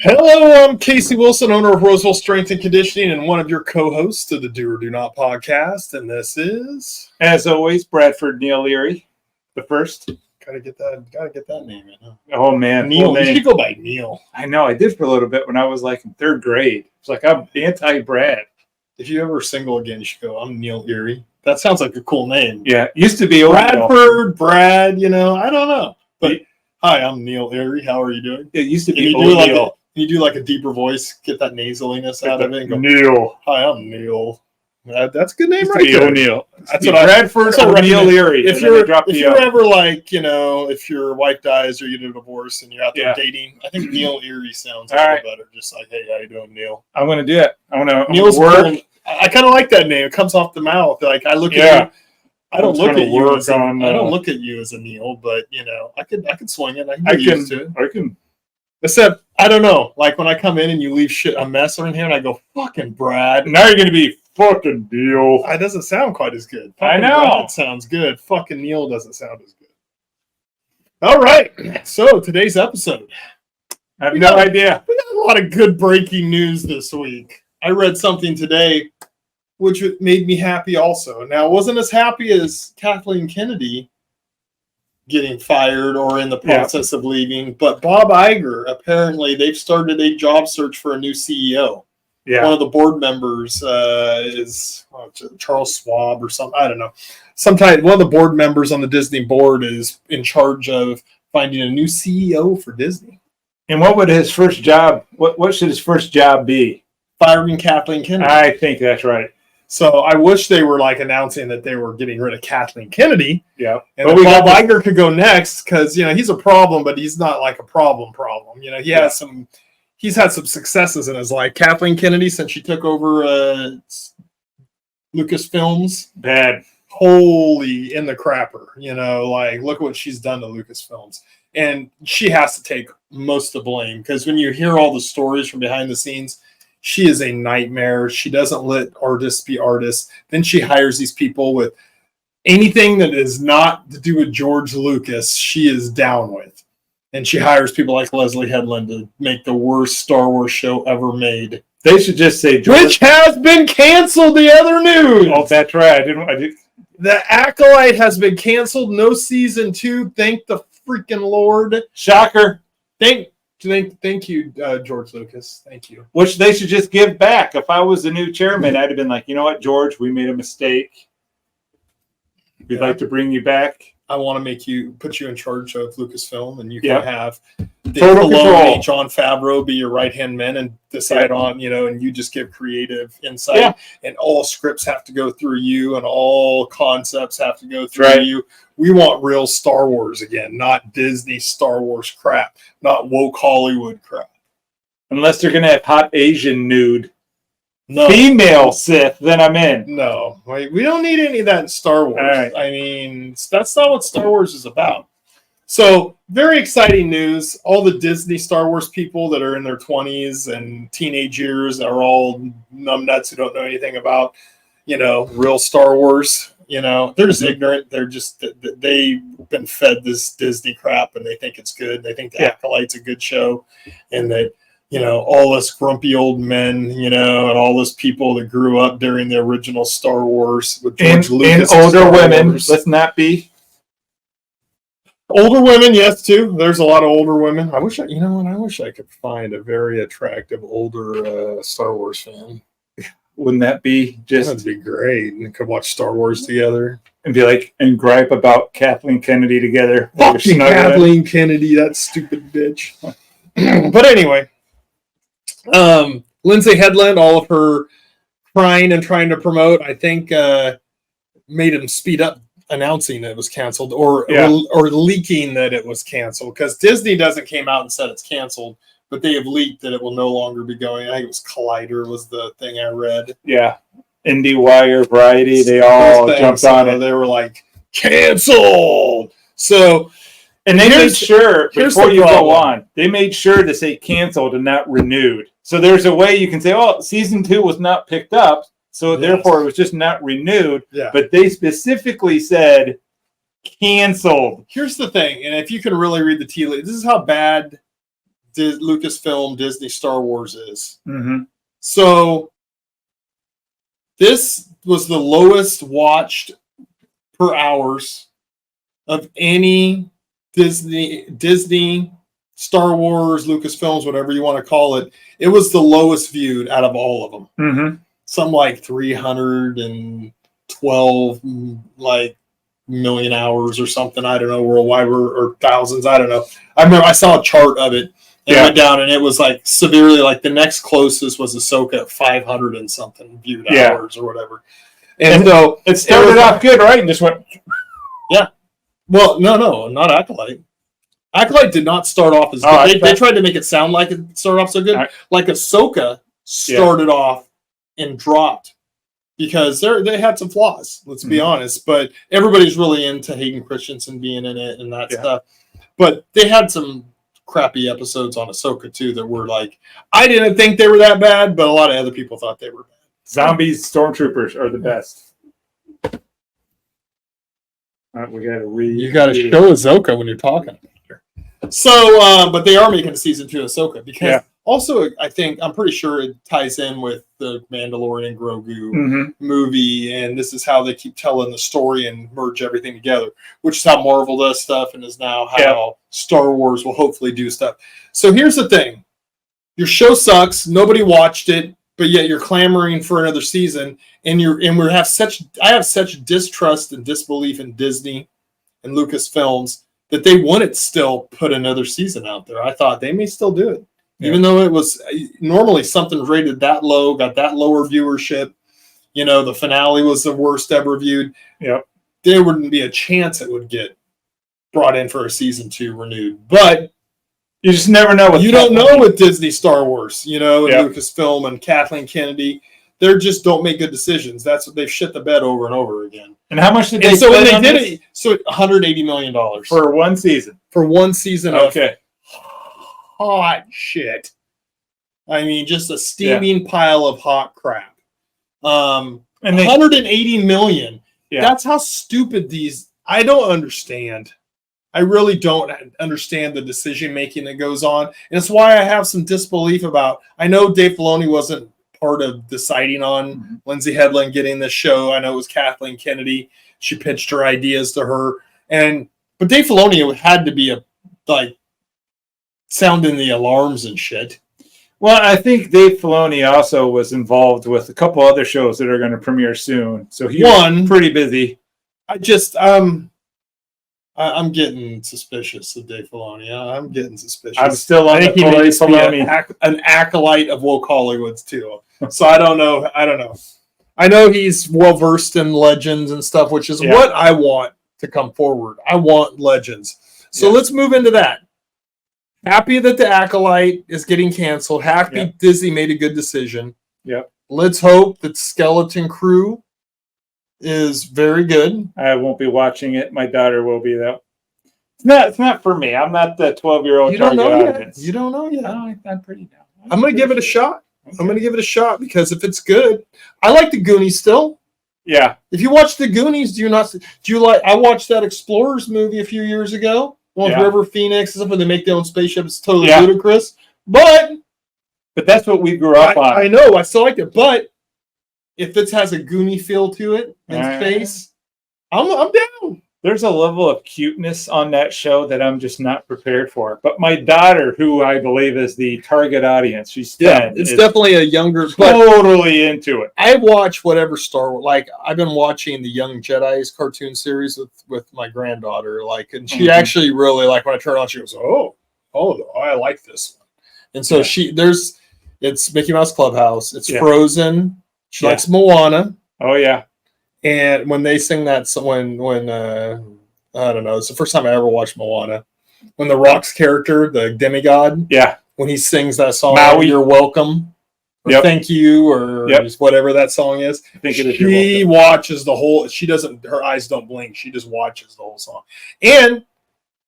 Hello, I'm Casey Wilson, owner of Roseville Strength and Conditioning, and one of your co-hosts of the Do or Do Not podcast. And this is, as always, Bradford Neil Leary, the first. Gotta get that name in. Huh? Oh man, Neil. You should go by Neil. I know. I did for a little bit when I was like in third grade. It's like I'm anti-Brad. If you ever single again, you should go. I'm Neil Leary. That sounds like a cool name. Yeah, used to be Bradford, Brad. I don't know. But hi, I'm Neil Leary. How are you doing? It used to be You do like a deeper voice, get that nasaliness out of it. And go, Neil. Hi, I'm Neil. That's a good name, right there. Neil. That's what Bradford or Neil Leary. If you're ever like, if your wife dies or you get a divorce and you're out there dating, I think Neil Leary sounds a little better. Just like, hey, how you doing, Neil? I'm gonna do it. Neil's work. I kind of like that name. It comes off the mouth. Like I look at you. I don't look at you as a Neil, but I could swing it. I can. Except, I don't know. Like when I come in and you leave a mess in here and I go, fucking Brad. Now you're going to be fucking Neil. It doesn't sound quite as good. I know. Brad sounds good. Fucking Neil doesn't sound as good. All right. So today's episode. I have no idea. We got a lot of good breaking news this week. I read something today which made me happy also. Now, it wasn't as happy as Kathleen Kennedy getting fired or in the process of leaving, but Bob Iger, apparently they've started a job search for a new CEO. Yeah. One of the board members is Charles Schwab or something. I don't know. One of the board members on the Disney board is in charge of finding a new CEO for Disney. And what would his first job, what should his first job be? Firing Kathleen Kennedy. I think that's right. So I wish they were like announcing that they were getting rid of Kathleen Kennedy. Yeah. And Bob Iger could go next because, he's a problem, but he's not like a problem. He's had some successes in his life. Kathleen Kennedy, since she took over Lucasfilms. Bad. Holy in the crapper. Look at what she's done to Lucasfilms. And she has to take most of the blame because when you hear all the stories from behind the scenes, she is a nightmare. She doesn't let artists be artists. Then she hires these people with anything that is not to do with George Lucas, she is down with. And she hires people like Leslie Headland to make the worst Star Wars show ever made. They should just say George. Which has been canceled, the other news. Oh, that's right. The Acolyte has been canceled. No season 2. Thank the freaking Lord. Shocker. Thank you, George Lucas. Thank you. Which they should just give back. If I was the new chairman, I'd have been like, you know what, George, we made a mistake. We'd like to bring you back. I want to put you in charge of Lucasfilm, and you can have Dave Filoni and Jon Favreau be your right-hand men and decide on, and you just give creative insight, and all scripts have to go through you, and all concepts have to go through you. We want real Star Wars again, not Disney Star Wars crap, not woke Hollywood crap. Unless they're going to have hot Asian nude. No. Female Sith, then I'm in. No, we don't need any of that in Star Wars. Right. I mean, that's not what Star Wars is about. So, very exciting news. All the Disney Star Wars people that are in their 20s and teenage years are all numbnuts who don't know anything about, real Star Wars. They're just ignorant. They've been fed this Disney crap and they think it's good. They think the Acolyte's a good show and that, all us grumpy old men, and all those people that grew up during the original Star Wars with George Lucas. And older women, let's not be. Older women, yes, too. There's a lot of older women. I wish I could find a very attractive older Star Wars fan. Wouldn't that be just... That'd be great. And could watch Star Wars together. And be like, and gripe about Kathleen Kennedy together. Fucking Kathleen Kennedy, that stupid bitch. But anyway... Lindsay Headland, all of her crying and trying to promote, I think made him speed up announcing that it was canceled or leaking that it was canceled because Disney doesn't came out and said it's canceled, but they have leaked that it will no longer be going. I think it was Collider was the thing I read. Yeah. IndieWire, Variety, they all jumped on it. They were like, canceled! So... And they made sure, before you go on, they made sure to say canceled and not renewed. So there's a way you can say, season 2 was not picked up, so therefore it was just not renewed. Yeah. But they specifically said canceled. Here's the thing, and if you can really read the tea leaves, this is how bad Lucasfilm, Disney, Star Wars is. Mm-hmm. So this was the lowest watched per hours of any Disney, Star Wars, Lucasfilms, whatever you want to call it. It was the lowest viewed out of all of them. Mm-hmm. Some like 312 like million hours or something. I don't know, worldwide or thousands. I don't know. I remember I saw a chart of it and went down, and it was like severely like the next closest was Ahsoka at 500 and something viewed hours or whatever. And so it started off good, right? And just went. Yeah. Well, no, not Acolyte. Acolyte did not start off as good. They tried to make it sound like it started off so good. Right. Like Ahsoka started off and dropped because they had some flaws, let's be honest. But everybody's really into Hayden Christensen being in it and that stuff. But they had some crappy episodes on Ahsoka too that were like, I didn't think they were that bad, but a lot of other people thought they were bad. Zombies, stormtroopers are the best. All right, we got to You got to show Ahsoka when you're talking. So, but they are making a season 2 of Ahsoka because also I'm pretty sure it ties in with the Mandalorian Grogu movie, and this is how they keep telling the story and merge everything together, which is how Marvel does stuff, and is now how Star Wars will hopefully do stuff. So here's the thing: your show sucks, nobody watched it, but yet you're clamoring for another season, and I have such distrust and disbelief in Disney and Lucasfilms that they wouldn't still put another season out there. I thought they may still do it. Even though it was normally something rated that low, got that lower viewership. You know, the finale was the worst ever viewed. Yep. There wouldn't be a chance it would get brought in for a season 2 renewed. But you just never know. You don't know with Disney Star Wars, and Lucasfilm and Kathleen Kennedy. They just don't make good decisions. That's what they've shit the bed over and over again. And how much did they? And so when they did it, so $180 million for one season. For one season. Okay. Hot shit. I mean, just a steaming pile of hot crap. And $180 million. Yeah. That's how stupid these. I don't understand. I really don't understand the decision making that goes on, and it's why I have some disbelief about. I know Dave Filoni wasn't part of deciding on Lindsay Hedlund getting this show. I know it was Kathleen Kennedy. She pitched her ideas to her, but Dave Filoni had to be sounding the alarms and shit. Well, I think Dave Filoni also was involved with a couple other shows that are going to premiere soon, so he was pretty busy. I'm getting suspicious of Dave Filoni. I'm getting suspicious. I'm still on the Dave Filoni. An acolyte of woke Hollywood's too. So I don't know. I know he's well versed in legends and stuff, which is what I want to come forward. I want legends. So let's move into that. Happy that the Acolyte is getting canceled. Happy Disney made a good decision. Yep. Let's hope that Skeleton Crew is very good. I won't be watching it. My daughter will be though. It's not for me. I'm not the 12-year-old target audience. You don't know yet. No, I'm pretty down. I'm going to give it a shot. Okay. I'm going to give it a shot because if it's good, I like the Goonies still. Yeah. If you watch the Goonies, I watched that Explorers movie a few years ago. With River Phoenix and stuff, where they make their own spaceship. It's totally ludicrous. But that's what we grew up on. I know. I still like it. But if it has a Goonie feel to it in space, I'm down. There's a level of cuteness on that show that I'm just not prepared for. But my daughter, who I believe is the target audience, she's 10. It's definitely a younger, totally into it. I watch whatever Star Wars. Like I've been watching the Young Jedi's cartoon series with my granddaughter. And she actually really when I turn on, she goes, "Oh, I like this one." And so it's Mickey Mouse Clubhouse. It's Frozen. She likes Moana. Oh yeah. And when they sing that, when I don't know, it's the first time I ever watched Moana. When the Rock's character, the demigod, when he sings that song, Maui. "You're Welcome," or "Thank You," or just whatever that song is. I think it is. She watches the whole. She doesn't. Her eyes don't blink. She just watches the whole song. And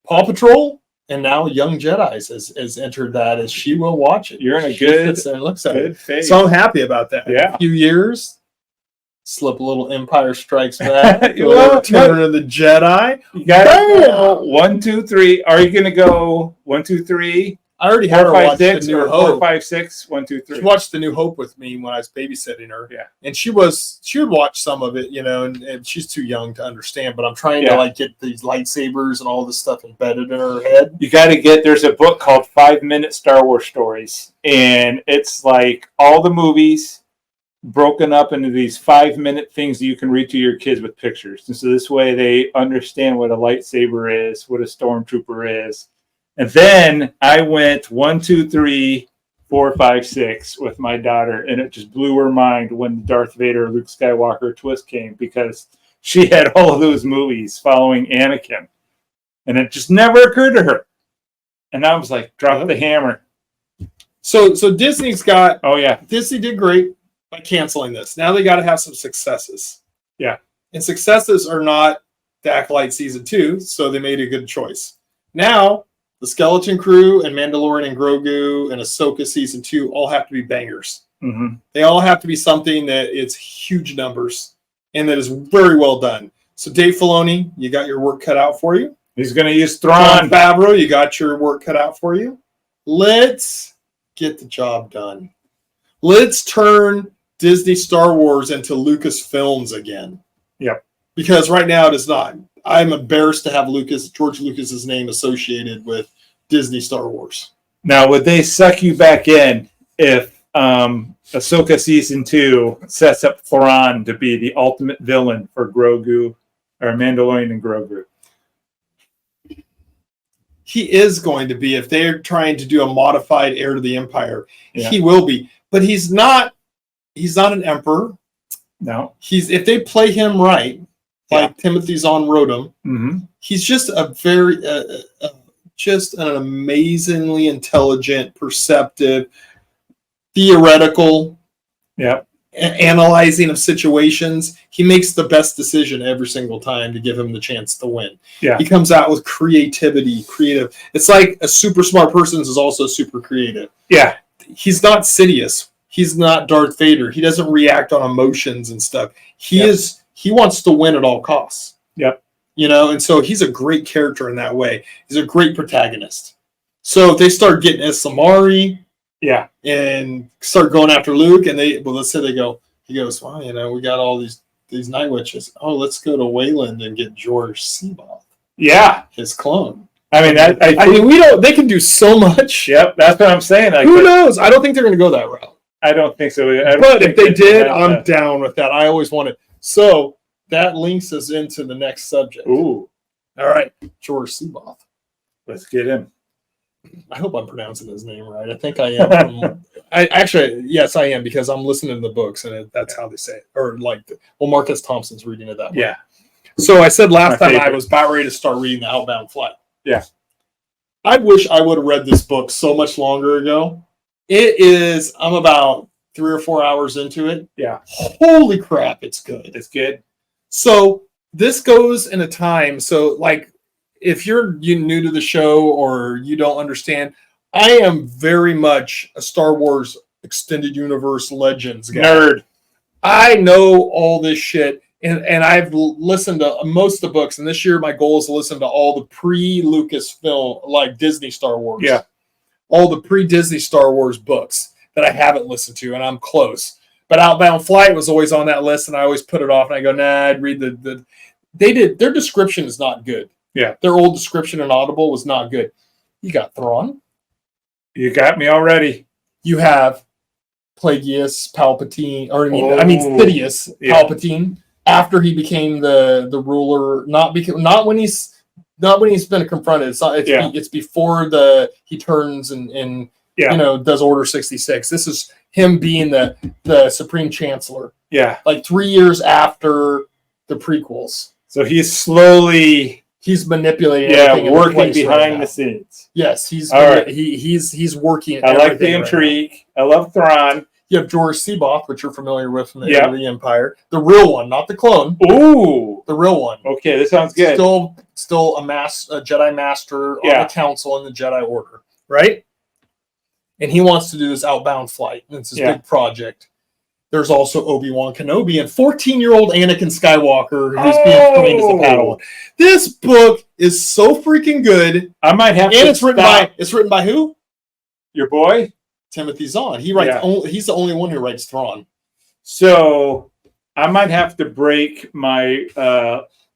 Paw Patrol, and now Young Jedi's has entered that as she will watch it. You're in a good and looks at it. Phase. So I'm happy about that. Yeah. In a few years. Slip a little Empire Strikes Back. Return of the Jedi. You got 1, 2, 3. Are you going to go 1, 2, 3? I already had her 4, 5, watch The 6, New or Hope. 4, 5, 6, 1, 2, 3. She watched The New Hope with me when I was babysitting her. Yeah. And she would watch some of it, and she's too young to understand, but I'm trying to like get these lightsabers and all this stuff embedded in her head. You got to there's a book called 5-Minute Star Wars Stories, and it's like all the movies broken up into these 5-minute things that you can read to your kids with pictures. And so this way they understand what a lightsaber is, what a stormtrooper is. And then I went 1, 2, 3, 4, 5, 6 with my daughter, and it just blew her mind when the Darth Vader, Luke Skywalker twist came, because she had all of those movies following Anakin, and it just never occurred to her. And I was like, drop the hammer. So Disney's got. Oh yeah, Disney did great by canceling this. Now they got to have some successes. Yeah, and successes are not the Acolyte season 2, so they made a good choice. Now the Skeleton Crew and Mandalorian and Grogu and Ahsoka season 2 all have to be bangers. Mm-hmm. They all have to be something that it's huge numbers and that is very well done. So Dave Filoni, you got your work cut out for you. He's going to use Jon Thrawn. Favreau, you got your work cut out for you. Let's get the job done. Let's turn Disney Star Wars into Lucasfilms again. Yep. Because right now it is not. I'm embarrassed to have George Lucas's name associated with Disney Star Wars. Now, would they suck you back in if Ahsoka season 2 sets up Thrawn to be the ultimate villain for Grogu, or Mandalorian and Grogu? He is going to be, if they're trying to do a modified Heir to the Empire. Yeah. He will be, but he's not an emperor. No. If they play him right, like Timothy Zahn wrote him, mm-hmm. he's just a very, just an amazingly intelligent, perceptive, theoretical, analyzing of situations. He makes the best decision every single time to give him the chance to win. Yeah. He comes out with creative. It's like a super smart person is also super creative. Yeah. He's not Sidious. He's not Darth Vader. He doesn't react on emotions and stuff. He wants to win at all costs. Yep. And so he's a great character in that way. He's a great protagonist. So if they start getting Samari, and start going after Luke, and let's say he goes, well, we got all these Night Witches. Oh, let's go to Wayland and get George Seaboth. Yeah. His clone. I mean, they can do so much. Yep. That's what I'm saying. Who knows? I don't think they're going to go that route. I don't think so. But if they did, I'm down with that. I always wanted. So that links us into the next subject. Ooh. All right. George Seaboth. Let's get him. I hope I'm pronouncing his name right. I think I am. Yes, I am, because I'm listening to the books, and that's how they say it. Or Marcus Thompson's reading it that way. Yeah. So I said last time I was about ready to start reading The Outbound Flight. Yeah. I wish I would have read this book so much longer ago. I'm about 3 or 4 hours into it. Yeah. Holy crap, it's good. It's good. So this goes in a time. So if you're new to the show or you don't understand, I am very much a Star Wars Extended Universe Legends guy. Nerd. I know all this shit, and I've listened to most of the books, and this year my goal is to listen to all the pre-Lucasfilm, like Disney Star Wars. Yeah. All the pre-Disney Star Wars books that I haven't listened to, and I'm close. But Outbound Flight was always on that list, and I always put it off, and I go, nah, I'd read their description is not good. Yeah. Their old description in Audible was not good. You got Thrawn. You got me already. You have Plagueis Palpatine, Sidious Palpatine, after he became the ruler, not when he's been confronted. It's before he turns and does Order 66. This is him being the Supreme Chancellor. Yeah. 3 years after the prequels. So he's manipulating. Working behind the scenes. Yes, he's working. I like the intrigue. I love Thrawn. You have George Seaboth, which you're familiar with from the Heir of the Empire, the real one, not the clone. Ooh, the real one. Okay, this sounds good. Still a Jedi Master on the Council in the Jedi Order, right? And he wants to do this Outbound Flight. It's his big project. There's also Obi-Wan Kenobi and 14-year-old Anakin Skywalker, who's being trained as a Padawan. This book is so freaking good. I might have and it's written by who? Your boy? Timothy Zahn. He writes. Yeah. He's the only one who writes Thrawn. So I might have to break my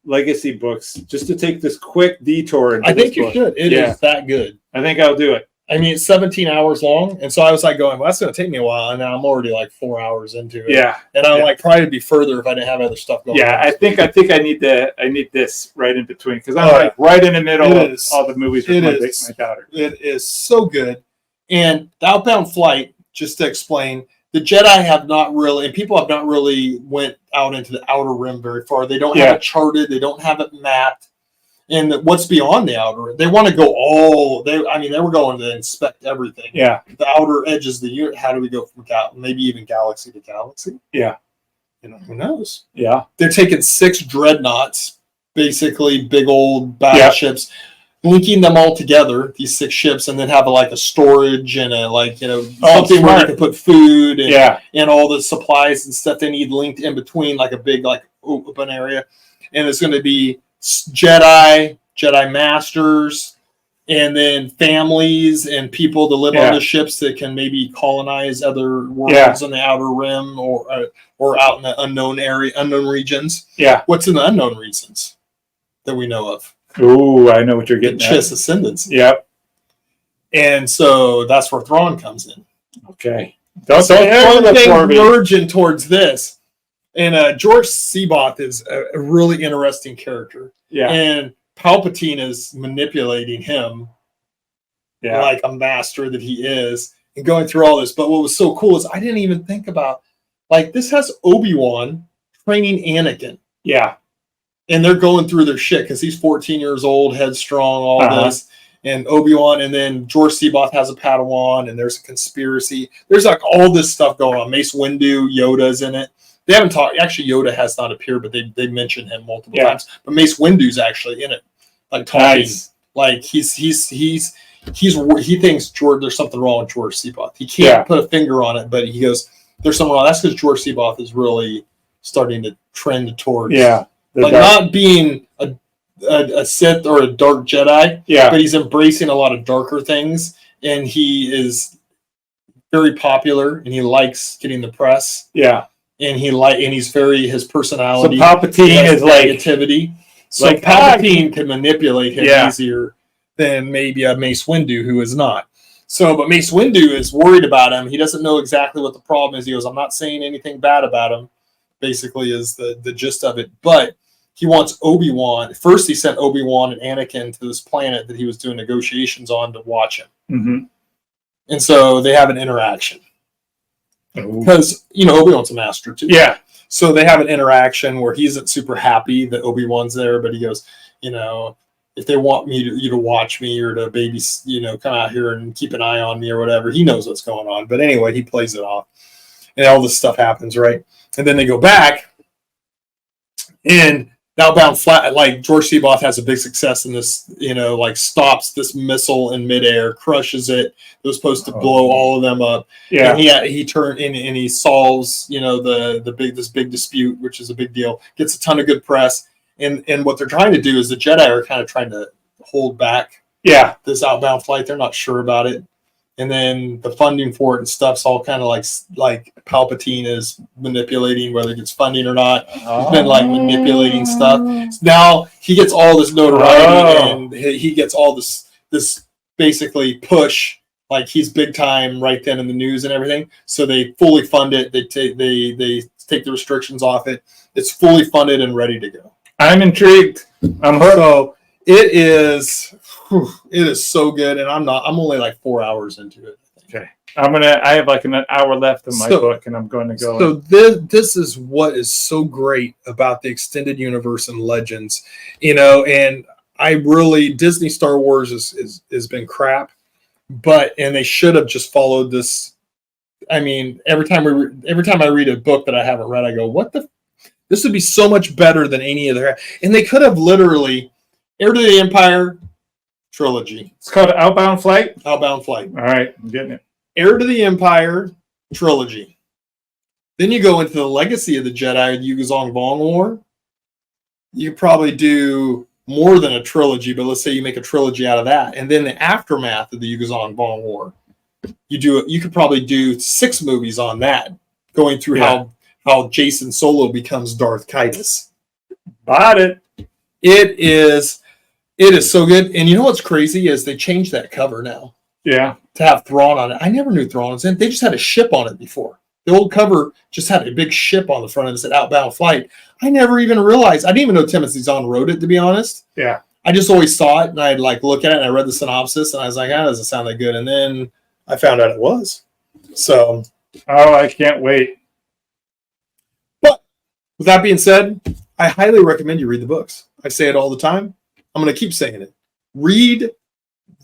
legacy books just to take this quick detour. I think you should. It is that good. I think I'll do it. I mean, it's 17 hours long, and so I was like going, well, that's going to take me a while, and now I'm already like 4 hours into it. Yeah, and I'm like, probably be further if I didn't have other stuff going. Yeah, on. I think I need this right in between because I'm like right in the middle of all the movies with my daughter. It is so good, and the Outbound Flight. Just to explain, the Jedi have not really, and people have not really went out into the Outer Rim very far. They don't have it charted. They don't have it mapped. And what's beyond the outer? They want to go they were going to inspect everything. Yeah. The outer edges of the unit. How do we go from maybe even galaxy to galaxy? Yeah. Who knows? Yeah. They're taking 6 dreadnoughts, basically big old battleships, linking them all together, these 6 ships, and then have a storage and something where they can put food and all the supplies and stuff they need linked in between, like a big open area. And it's going to be Jedi Masters, and then families and people that live on the ships that can maybe colonize other worlds on the Outer Rim or out in the unknown regions. Yeah. What's in the unknown regions that we know of? Ooh, I know what you're getting at. Chiss Ascendancy. Yep. And so that's where Thrawn comes in. Okay. So everything merging towards this. And George Seaboth is a really interesting character. Yeah. And Palpatine is manipulating him like a master that he is and going through all this. But what was so cool is I didn't even think about, this has Obi-Wan training Anakin. Yeah. And they're going through their shit because he's 14 years old, headstrong, all this. And Obi-Wan, and then George Seaboth has a Padawan, and there's a conspiracy. There's all this stuff going on. Mace Windu, Yoda's in it. They haven't talked. Actually, Yoda has not appeared, but they mentioned him multiple times. But Mace Windu's actually in it, talking. He thinks there's something wrong with George Seaboth. He can't put a finger on it, but he goes, "There's something wrong." That's because George Seaboth is really starting to trend towards not being a Sith or a dark Jedi. Yeah, but he's embracing a lot of darker things, and he is very popular, and he likes getting the press. Yeah. And he's very his personality. So Palpatine is negativity. So Palpatine can manipulate him easier than maybe a Mace Windu who is not. So, but Mace Windu is worried about him. He doesn't know exactly what the problem is. He goes, "I'm not saying anything bad about him." Basically, is the gist of it. But he wants Obi-Wan. First, he sent Obi-Wan and Anakin to this planet that he was doing negotiations on to watch him. Mm-hmm. And so they have an interaction. Because, Obi-Wan's a master, too. Yeah. So they have an interaction where he isn't super happy that Obi-Wan's there, but he goes, if they want you to watch me or to come out here and keep an eye on me or whatever, he knows what's going on. But anyway, he plays it off. And all this stuff happens, right? And then they go back, and Outbound Flight, George Seaboth has a big success in this, stops this missile in midair, crushes it. It was supposed to blow all of them up. Yeah. And he turned in and he solves, this big dispute, which is a big deal. Gets a ton of good press. And what they're trying to do is the Jedi are kind of trying to hold back this Outbound Flight. They're not sure about it. And then the funding for it and stuff's all kind of like Palpatine is manipulating whether it gets funding or not. He's been manipulating stuff. Now he gets all this notoriety and he gets all this basically push. He's big time right then in the news and everything. So they fully fund it. They take the restrictions off it. It's fully funded and ready to go. I'm intrigued. I'm hooked. So it is so good, and I'm only 4 hours into it. Okay. I have an hour left of my book, and I'm going to go. So this is what is so great about the extended universe and Legends, and Disney Star Wars has been crap, and they should have just followed this. I mean, every time I read a book that I haven't read, I go, "What the? This would be so much better than any other." And they could have literally Heir to the Empire trilogy. It's called Outbound Flight? Outbound Flight. All right, I'm getting it. Heir to the Empire trilogy. Then you go into the Legacy of the Jedi, the Yuuzhan Vong War. You probably do more than a trilogy, but let's say you make a trilogy out of that. And then the aftermath of the Yuuzhan Vong War. you could probably do 6 movies on that, going through how Jason Solo becomes Darth Caedus. Bought it. It is so good. And you know what's crazy is they changed that cover now Yeah. to have Thrawn on it. I never knew Thrawn was in. They just had a ship on it before. The old cover just had a big ship on the front and it said Outbound Flight. I never even realized. I didn't even know Timothy Zahn wrote it, to be honest. Yeah. I just always saw it and I'd like look at it and I read the synopsis and I was like, that doesn't sound that good. And then I found out it was. So. Oh, I can't wait. But with that being said, I highly recommend you read the books. I say it all the time. I'm going to keep saying it. Read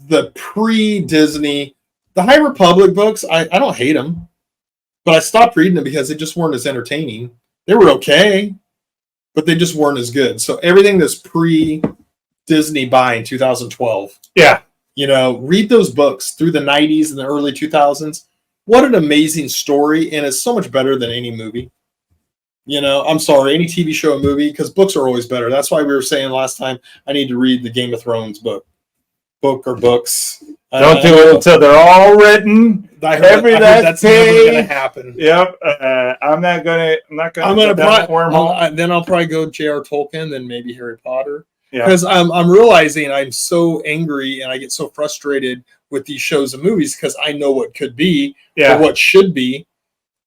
the pre-Disney, the High Republic books. I don't hate them, but I stopped reading them because they just weren't as entertaining. They were okay, but they just weren't as good. So everything that's pre-Disney by in 2012, Yeah. read those books through the 90s and the early 2000s. What an amazing story, and it's so much better than any movie. I'm sorry, any TV show or movie, because books are always better. That's why we were saying last time I need to read the Game of Thrones book or books. Don't do it until they're all written. I heard that's never going to happen. Yep. I'm not gonna. Then I'll probably go J.R. Tolkien, then maybe Harry Potter. Yeah. Because I'm realizing I'm so angry and I get so frustrated with these shows and movies because I know what could be or what should be,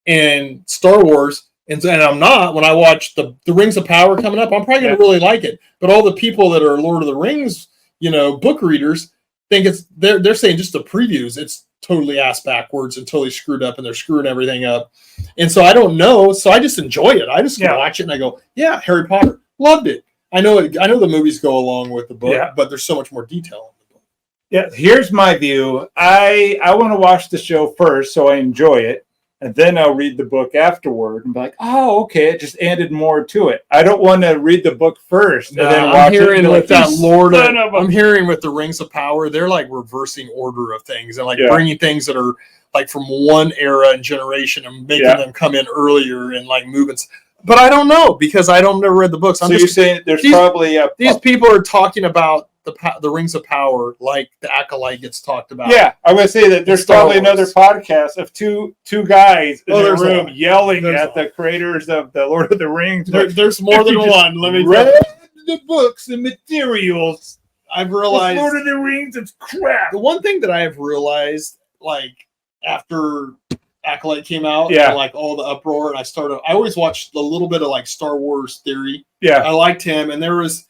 and Star Wars. And I'm not. When I watch the Rings of Power coming up, I'm probably going to really like it. But all the people that are Lord of the Rings, book readers, think they're saying just the previews, it's totally ass backwards and totally screwed up, and they're screwing everything up. And so I don't know. So I just enjoy it. I just watch it and I go, yeah, Harry Potter, loved it. I know the movies go along with the book, but there's so much more detail in the book. Yeah. Here's my view. I want to watch the show first, so I enjoy it. And then I'll read the book afterward and be like, oh, okay, it just added more to it. I don't want to read the book first and then watch it. I'm hearing with the Rings of Power, they're like reversing order of things and like bringing things that are like from one era and generation and making them come in earlier and like movements. But I don't know because I don't never read the books. You're saying there's probably these people are talking about the Rings of Power, like the Acolyte gets talked about. Yeah, I would say that there's probably another podcast of two guys in a room yelling at the creators of the Lord of the Rings. There's more than one. Let me read the books and materials. I've realized Lord of the Rings is crap. The one thing that I have realized, like after Acolyte came out, and like all the uproar, and I always watched a little bit of like Star Wars Theory. Yeah, I liked him, and there was.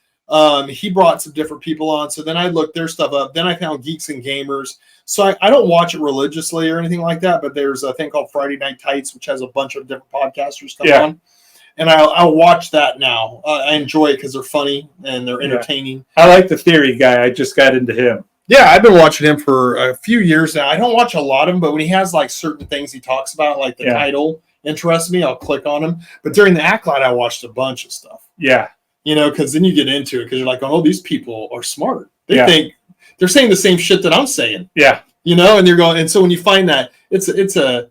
He brought some different people on, so then I looked their stuff up. Then I found Geeks and Gamers. So I don't watch it religiously or anything like that, but there's a thing called Friday Night Tights, which has a bunch of different podcasters come on. And I'll watch that now. I enjoy it because they're funny and they're entertaining. I like the Theory guy. I just got into him. Yeah, I've been watching him for a few years now. I don't watch a lot of him, but when he has like certain things he talks about, like the title interests me, I'll click on him. But during the Acolyte, I watched a bunch of stuff. Yeah. Because then you get into it because you're like, oh, these people are smart. They think they're saying the same shit that I'm saying. Yeah. And you're going, and so when you find that it's a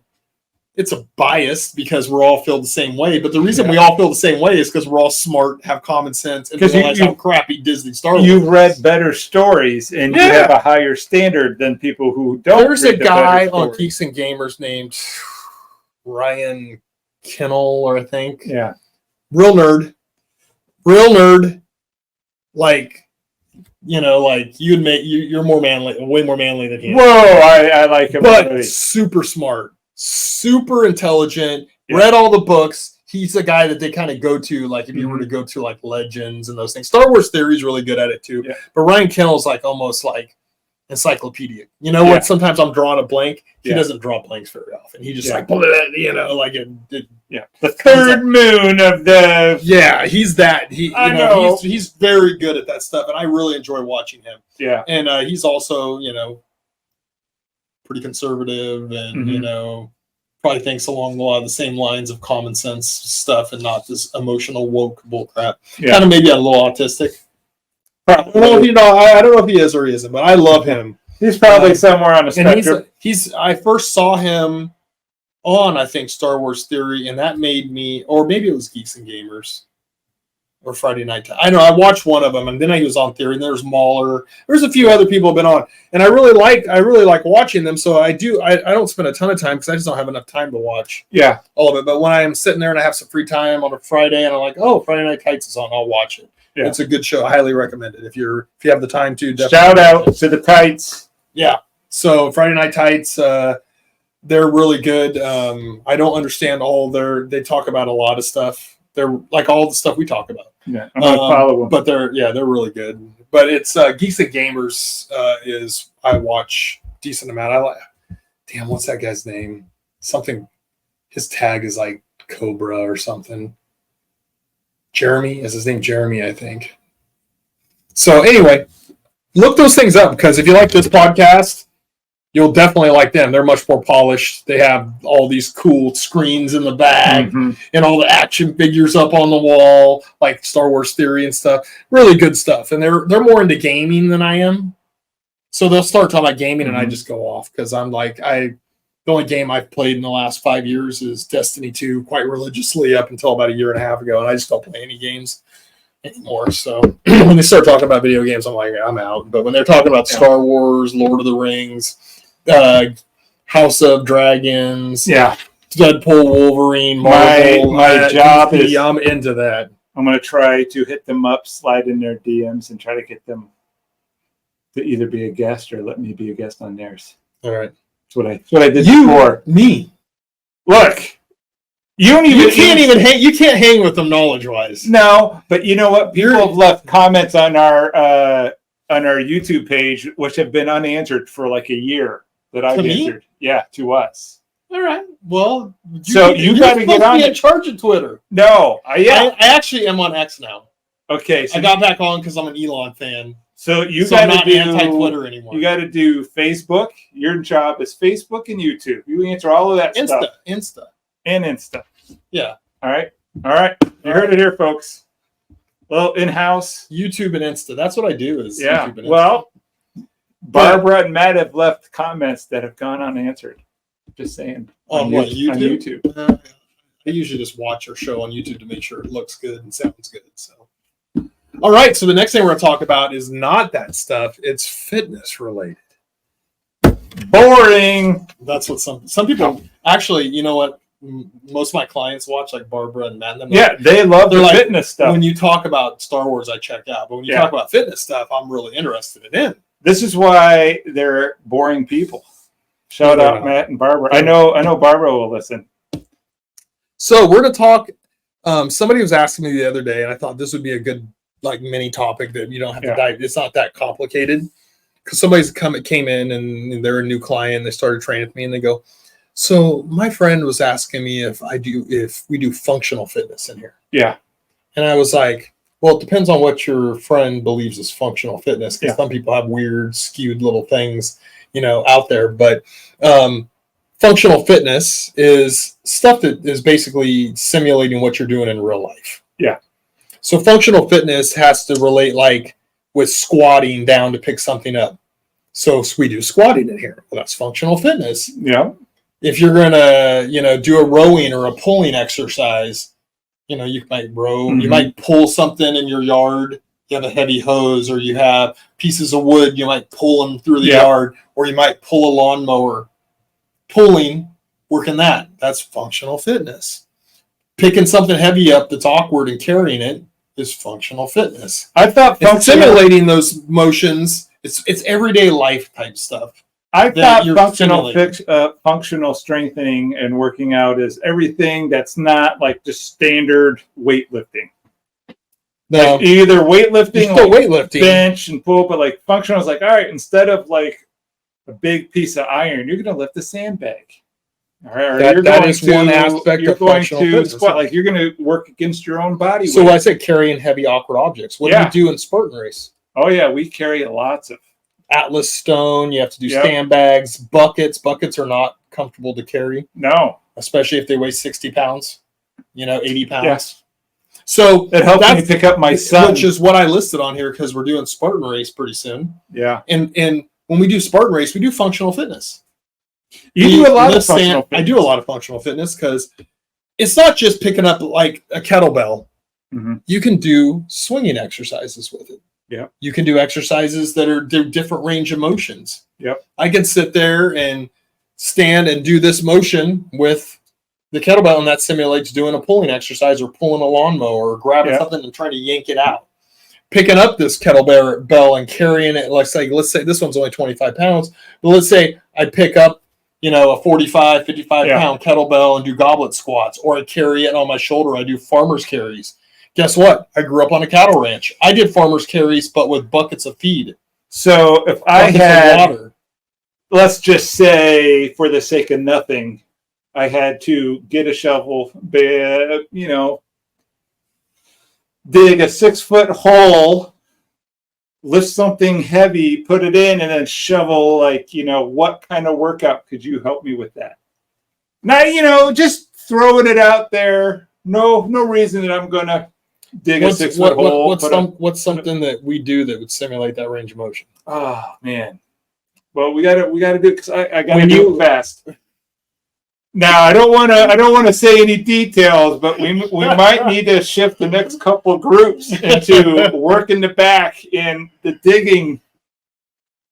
bias because we're all feel the same way. But the reason we all feel the same way is because we're all smart, have common sense, and realize how crappy Disney Star Wars. You've read better stories and you have a higher standard than people who don't. There's a guy on Geeks and Gamers named Ryan Kennel, I think. Yeah. Real nerd, like you'd make you're more manly, way more manly than he is. Whoa, I like him, but already. Super smart, super intelligent. Read all the books. He's a guy that they kind of go to, like if you were to go to like Legends and those things. Star Wars Theory is really good at it too. Yeah. But Ryan Kennel's like almost like encyclopedic. What? Sometimes I'm drawing a blank. He doesn't draw blanks very often. He just like like it. The third moon of the. Yeah, he's that. He's very good at that stuff, and I really enjoy watching him. Yeah, and he's also pretty conservative, and probably thinks along a lot of the same lines of common sense stuff, and not this emotional woke bullcrap. Yeah. Kind of maybe a little autistic. I don't know if he is or he isn't, but I love him. He's probably somewhere on the spectrum. I first saw him on, I think, Star Wars Theory, and that made me, or maybe it was Geeks and Gamers. or Friday Night. I know I watched one of them, and then I was on Theory. And there's Mahler. There's a few other people have been on, and I really like watching them. So I don't spend a ton of time because I just don't have enough time to watch all of it. But when I am sitting there and I have some free time on a Friday, and I'm like, oh, Friday Night Tights is on, I'll watch it. Yeah. It's a good show. I highly recommend it if you have the time to. Shout out to the Tights. Yeah. So Friday Night Tights, they're really good. I don't understand they talk about a lot of stuff. They're like all the stuff we talk about. Yeah, I'm gonna follow them. But they're really good. But it's Geeks and Gamers is I watch decent amount. I like. Damn, what's that guy's name? Something. His tag is like Cobra or something. Jeremy is his name. Jeremy, I think. So anyway, look those things up because if you like this podcast, you'll definitely like them. They're much more polished. They have all these cool screens in the back and all the action figures up on the wall, like Star Wars Theory and stuff. Really good stuff. And they're more into gaming than I am. So they'll start talking about gaming and I just go off because I'm like, the only game I've played in the last 5 years is Destiny 2 quite religiously up until about a year and a half ago. And I just don't play any games anymore. So when they start talking about video games, I'm like, I'm out. But when they're talking about Star Wars, Lord of the Rings, House of Dragons, Deadpool, Wolverine, Marvel. My job is I'm into that. I'm going to try to hit them up, slide in their DMs, and try to get them to either be a guest or let me be a guest on theirs. All right, that's what I did before. Me, look, you can't hang with them knowledge wise. No, but you know what? People have left comments on our YouTube page which have been unanswered for like a year. That I've answered, to us. All right. Well, you got to get on. In charge of Twitter. No, I actually am on X now. Okay, so I got back on because I'm an Elon fan. So you got to do anti-Twitter anymore. You got to do Facebook. Your job is Facebook and YouTube. You answer all of that stuff. Insta. Yeah. All right. You heard it here, folks. Well, in-house YouTube and Insta. That's what I do. Is YouTube and Insta. Well. Barbara and Matt have left comments that have gone unanswered. Just saying. On what, YouTube? On YouTube. I usually just watch our show on YouTube to make sure it looks good and sounds good. So, all right. So the next thing we're going to talk about is not that stuff. It's fitness related. Boring. That's what some people actually. You know what? Most of my clients watch like Barbara and Matt. They love their fitness stuff. When you talk about Star Wars, I check out. But when you talk about fitness stuff, I'm really interested in. This is why they're boring people. Shout out Matt and Barbara. I know Barbara will listen. So we're going to talk. Somebody was asking me the other day, and I thought this would be a good like mini topic that you don't have to dive. It's not that complicated. Because somebody's came in and they're a new client. They started training with me, and they go, "So my friend was asking me if we do functional fitness in here." Yeah, and I was like, well, it depends on what your friend believes is functional fitness, because some people have weird, skewed little things, out there. But functional fitness is stuff that is basically simulating what you're doing in real life. Yeah. So functional fitness has to relate like with squatting down to pick something up. So we do squatting in here. Well, that's functional fitness. Yeah. If you're going to, do a rowing or a pulling exercise, you might row, you might pull something in your yard. You have a heavy hose, or you have pieces of wood. You might pull them through the yard, or you might pull a lawnmower. Pulling, working that's functional fitness. Picking something heavy up that's awkward and carrying it is functional fitness. I thought simulating those motions, it's everyday life type stuff. I thought functional strengthening and working out is everything that's not like just standard weightlifting. No, like either weightlifting, like weightlifting, bench and pull, but like functional is like, all right, instead of like a big piece of iron, you're going to lift a sandbag. All right, that is one aspect of functional fitness. Squat, like you're going to work against your own body weight. So I said carrying heavy awkward objects. What do you do in Spartan race? Oh yeah, we carry lots of Atlas stone. You have to do sandbags, buckets. Buckets are not comfortable to carry. No, especially if they weigh 60 pounds. 80 pounds. Yes. So it helped me pick up my son, which is what I listed on here because we're doing Spartan race pretty soon. Yeah, and when we do Spartan race, we do functional fitness. You do a lot of functional fitness. I do a lot of functional fitness because it's not just picking up like a kettlebell Mhm. You can do swinging exercises with it. Yep. You can do exercises that are different range of motions. Yep. I can sit there and stand and do this motion with the kettlebell, and that simulates doing a pulling exercise or pulling a lawnmower or grabbing Yep. something and trying to yank it out. Picking up this kettlebell and carrying it, let's say this one's only 25 pounds, but let's say I pick up, a 45, 55 pound kettlebell and do goblet squats, or I carry it on my shoulder. I do farmer's carries. Guess what? I grew up on a cattle ranch. I did farmer's carries, but with buckets of feed. So if I Buckets of had, water. let's just say for the sake of nothing, I had to get a shovel, dig a 6-foot hole, lift something heavy, put it in, and then shovel, what kind of workout could you help me with that? Now, just throwing it out there. No reason that I'm going to dig a 6-foot hole. What's something that we do that would simulate that range of motion? Oh, man. Well, we gotta do it because I gotta do it fast. Now, I don't want to say any details, but we might need to shift the next couple groups into working the back in the digging,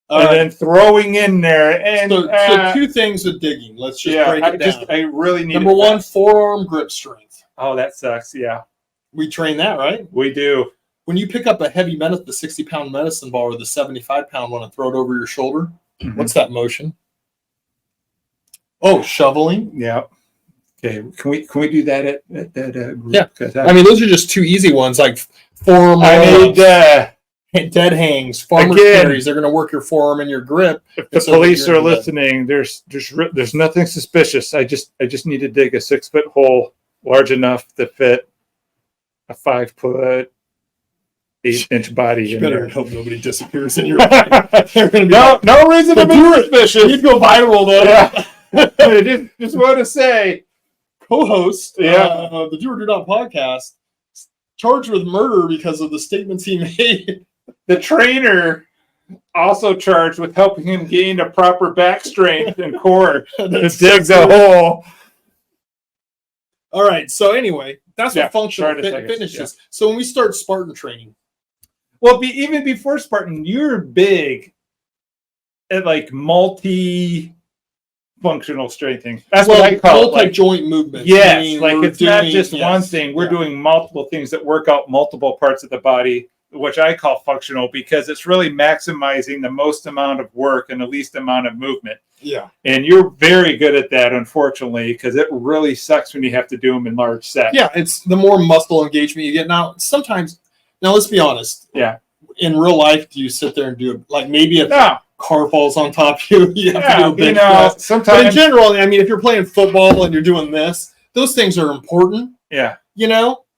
then throwing in there. And so 2 things with digging. Let's just break it down. I really need. Number 1, forearm grip strength. Oh, that sucks. Yeah, we train that, right? We do. When you pick up a heavy the 60-pound medicine ball or the 75-pound one and throw it over your shoulder, what's that motion? Oh, shoveling. Yeah. Okay. Can we do that at that group? Yeah. I mean, those are just 2 easy ones, like forearm. I need dead hangs, farmer carries. They're going to work your forearm and your grip. If the police are listening, there's nothing suspicious. I just need to dig a 6-foot hole large enough to fit a 5-foot 8-inch body. You in better there. hope nobody disappears in your life. They're going to be no reason to be suspicious. You'd go viral though. Yeah. I just want to say, co-host, the Do or Do Not podcast, charged with murder because of the statements he made. The trainer also charged with helping him gain a proper back strength and core to dig the hole. All right. So anyway, that's what functional fitness is. So when we start Spartan training, well, even before Spartan, you're big at multi-functional strengthening. That's what I call multi-joint movement. Yes, it's not just one thing. We're doing multiple things that work out multiple parts of the body, which I call functional, because it's really maximizing the most amount of work and the least amount of movement. Yeah. And you're very good at that, unfortunately, because it really sucks when you have to do them in large sets. Yeah, it's the more muscle engagement you get. Now, let's be honest. Yeah. In real life, do you sit there and do it? Maybe if car falls on top of you, you have to do a bench press. Sometimes. But in general, I mean, if you're playing football and you're doing this, those things are important. Yeah.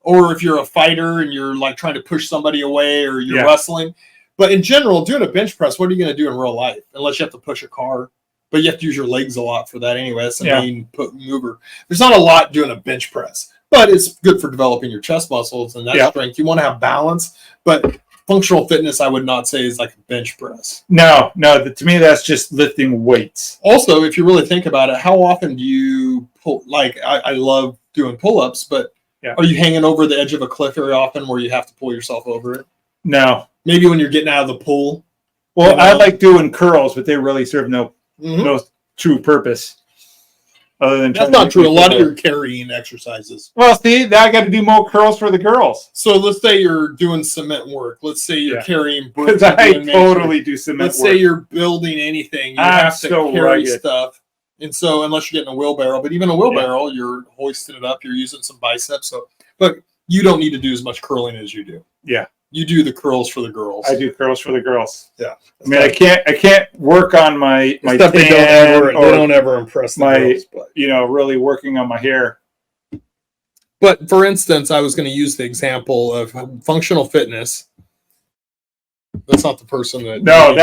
Or if you're a fighter and you're trying to push somebody away or you're wrestling. But in general, doing a bench press, what are you going to do in real life? Unless you have to push a car. But you have to use your legs a lot for that anyway. That's the main mover. There's not a lot doing a bench press, but it's good for developing your chest muscles and that strength. You want to have balance, but functional fitness, I would not say, is like a bench press. No. To me, that's just lifting weights. Also, if you really think about it, how often do you pull? I love doing pull-ups, but are you hanging over the edge of a cliff very often where you have to pull yourself over it? No. Maybe when you're getting out of the pool. Well, I like doing curls, but they really serve no true purpose. Other than that's not true. A lot of your carrying exercises. Well, see, now I got to do more curls for the girls. So let's say you're doing cement work. Let's say you're carrying bricks. I totally do cement work. Let's say you're building anything. You have to carry stuff. And so unless you're getting a wheelbarrow, but even a wheelbarrow, you're hoisting it up. You're using some biceps. But you don't need to do as much curling as you do. Yeah. You do the curls for the girls. I do curls for the girls. Yeah. I mean, I can't work on my stuff. They don't ever impress the girls, but really working on my hair. But for instance, I was going to use the example of functional fitness. That's not the person that. No,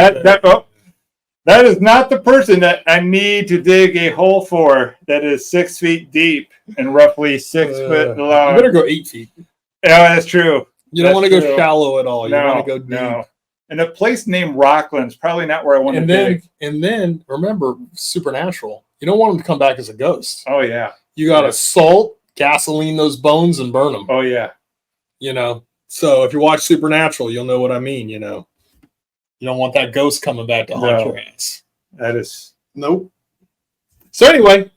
that is not the person that I need to dig a hole for. That is 6 feet deep and roughly 6 foot long. You better go 8 feet. Yeah, that's true. You don't want to go shallow at all. You want to go deep. No. And a place named Rockland is probably not where I want to dig. And then remember, Supernatural. You don't want them to come back as a ghost. Oh yeah. You got to salt, gasoline those bones, and burn them. Oh yeah. You know, so if you watch Supernatural, you'll know what I mean. You know, you don't want that ghost coming back to haunt your ass. That is Nope. So anyway,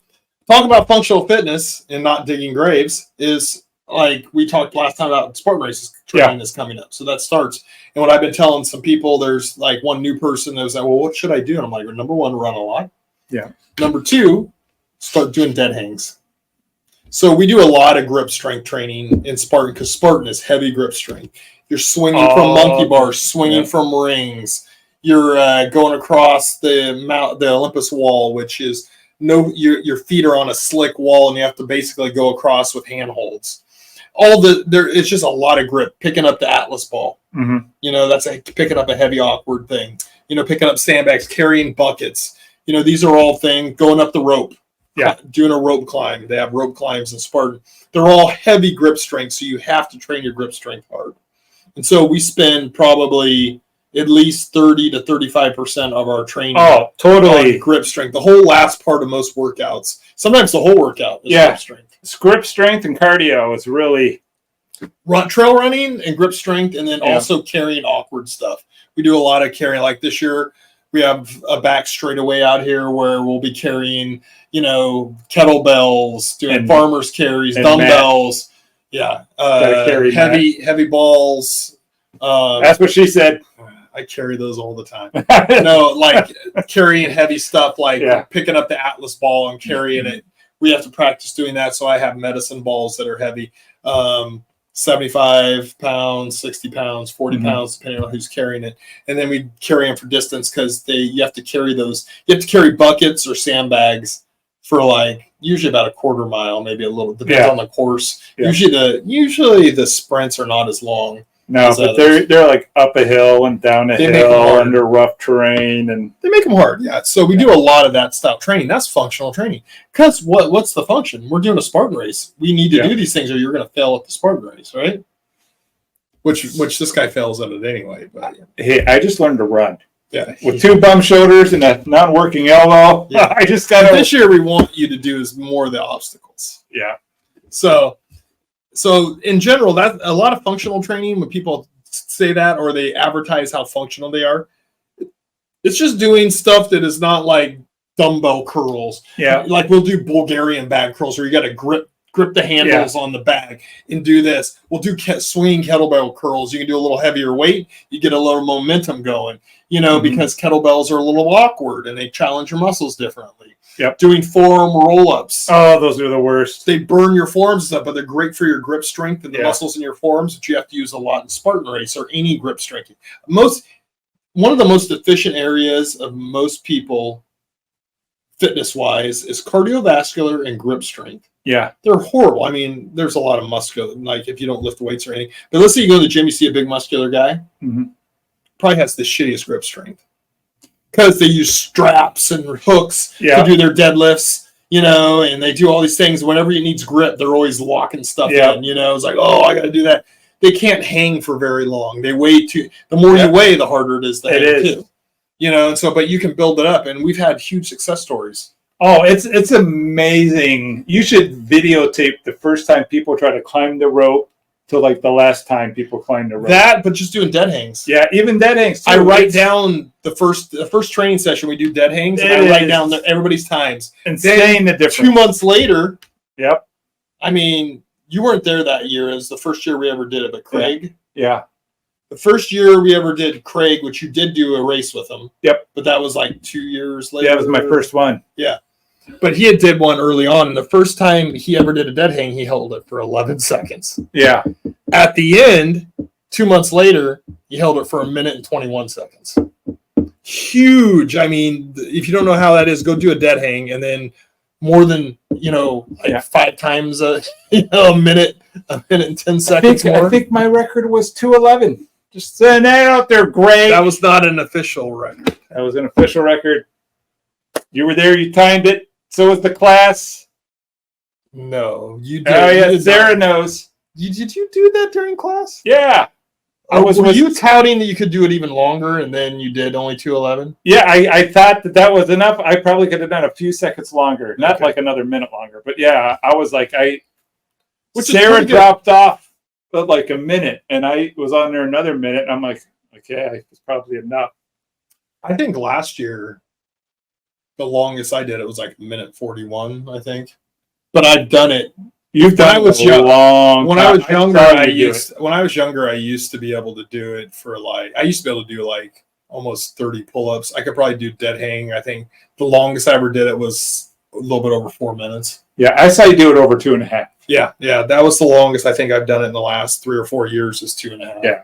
talk about functional fitness and not digging graves is like we talked last time about Spartan races training is coming up. So that starts. And what I've been telling some people, there's like one new person that was like, well, what should I do? And I'm like, number one, run a lot. Yeah. Number two, start doing dead hangs. So we do a lot of grip strength training in Spartan because Spartan is heavy grip strength. You're swinging from monkey bars, swinging from rings. You're going across the Olympus wall, which is your feet are on a slick wall, and you have to basically go across with handholds. It's just a lot of grip. Picking up the Atlas ball, you know, that's picking up a heavy, awkward thing. You know, picking up sandbags, carrying buckets. You know, these are all things. Going up the rope. Yeah, doing a rope climb. They have rope climbs in Spartan. They're all heavy grip strength, so you have to train your grip strength hard. And so we spend probably at least 30 to 35% of our training on grip strength. The whole last part of most workouts. Sometimes the whole workout is grip strength. Grip strength and cardio is really trail running and grip strength, and then also carrying awkward stuff. We do a lot of carrying. Like this year, we have a back straightaway out here where we'll be carrying, you know, kettlebells, doing farmers carries, dumbbells. Heavy balls. That's what she said. I carry those all the time. No, like carrying heavy stuff, like picking up the Atlas ball and carrying it. We have to practice doing that. So I have medicine balls that are heavy, 75 pounds, 60 pounds, 40 pounds, depending on who's carrying it. And then we carry them for distance because you have to carry those. You have to carry buckets or sandbags for like usually about a quarter mile, maybe a little, depends on the course. Yeah. Usually the sprints are not as long. No, but they're like up a hill and down a hill under rough terrain, and they make them hard. Yeah, so we do a lot of that style training. That's functional training. Because what's the function? We're doing a Spartan race. We need to do these things, or you're going to fail at the Spartan race, right? Which this guy fails at it anyway. But hey, I just learned to run. Yeah, with two bum shoulders and a non-working elbow. Yeah. I just got. This year, we want you to do is more of the obstacles. Yeah. So in general, that a lot of functional training, when people say that or they advertise how functional they are, it's just doing stuff that is not like dumbbell curls. Yeah. Like we'll do Bulgarian bag curls where you got to grip the handles on the bag and do this. We'll do swinging kettlebell curls. You can do a little heavier weight. You get a little momentum going, you know, because kettlebells are a little awkward and they challenge your muscles differently. Yep. Doing forearm roll-ups. Oh, those are the worst. They burn your forearms and stuff, but they're great for your grip strength and the muscles in your forearms that you have to use a lot in Spartan race or any grip strength. One of the most efficient areas of most people, fitness-wise, is cardiovascular and grip strength. Yeah. They're horrible. I mean, there's a lot of muscular, like if you don't lift weights or anything. But let's say you go to the gym, you see a big muscular guy, probably has the shittiest grip strength. Because they use straps and hooks to do their deadlifts, you know, and they do all these things. Whenever it needs grip, they're always locking stuff in, you know. It's like, oh, I got to do that. They can't hang for very long. They weigh the more you weigh, the harder it is to hang too. You know, and so, but you can build it up. And we've had huge success stories. Oh, it's amazing. You should videotape the first time people try to climb the rope to like the last time people climbed the rope. That, but just doing dead hangs. Yeah, even dead hangs too. I write down the first training session we do dead hangs, and I write down everybody's times. Insane the difference. 2 months later. Yep. I mean, you weren't there that year. It was the first year we ever did it, but Craig. Yeah. The first year we ever did Craig, which you did do a race with him. Yep. But that was like 2 years later. Yeah, it was my first one. Yeah. But he had did one early on, and the first time he ever did a dead hang, he held it for 11 seconds. Yeah. At the end, 2 months later, he held it for 1 minute and 21 seconds. Huge. I mean, if you don't know how that is, go do a dead hang, and then more than, you know, like 5 times a minute and 10 seconds more. I think my record was 2:11. Just saying that out there, Greg. That was not an official record. That was an official record. You were there. You timed it. So was the class. No, you did. Oh, yeah, Sarah knows. Did you do that during class? Yeah. Were you touting that you could do it even longer, and then you did only 2:11? Yeah, I thought that was enough. I probably could have done a few seconds longer, not like another minute longer. But yeah, I was like, Sarah dropped off but like a minute, and I was on there another minute, and I'm like, okay, it's probably enough. I think last year, the longest I did it was like a minute 41, I think. But I've done it. You've done was a young- long When time. I was younger, saw I you do used when I was younger, I used to be able to do it for like I used to be able to do like almost 30 pull-ups. I could probably do dead hang. I think the longest I ever did it was a little bit over 4 minutes. Yeah, I saw you do it over 2.5. Yeah, that was the longest I think I've done it in the last 3 or 4 years is 2.5. Yeah.